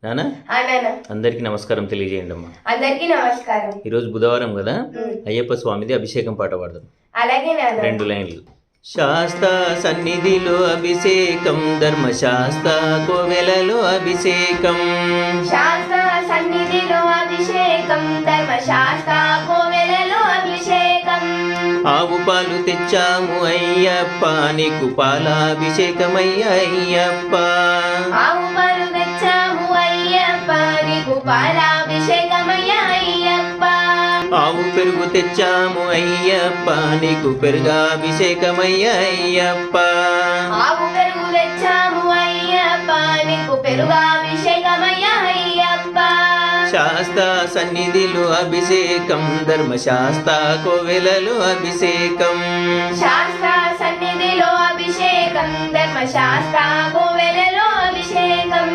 నానా అందరికీ నమస్కారం తెలియజేయండి అమ్మా. అందరికీ నమస్కారం. ఈరోజు బుధవారం కదా, అయ్యప్ప స్వామిది అభిషేకం పాట పాడదాం. అలాగే నాన్న. 2 లైన్లు. శాస్తా సన్నిధిలో అభిషేకం, ధర్మశాస్త్ర కోవెలలో అభిషేకం. శాస్త్ర సన్నిధిలో అభిషేకం, ధర్మశాస్త్ర కోవెలలో అభిషేకం. ఆవు పాలు తెచ్చాము అయ్యప్ప, నీకు పాలాభిషేకమయ్య అయ్యప్ప. ఆవు పాలు తెచ్చాము అయ్యప్ప, నీకు పాలాభిషేకమయ్య అయ్యప్ప. ఆవు పెరుగు తెచ్చాము అయ్యప్ప, నీకు పెరుగాభిషేకమయ్య అయ్యప్ప. ఆవు పెరుగు తెచ్చాము అయ్యప్ప, నీకు పెరుగాభిషేకమయ్య అయ్యప్ప. శాస్త్ర సన్నిధిలో అభిషేకం, ధర్మశాస్త్ర కోవెలలో అభిషేకం. శాస్త్ర సన్నిధిలో అభిషేకం, ధర్మశాస్త్ర కోవెలలో అభిషేకం.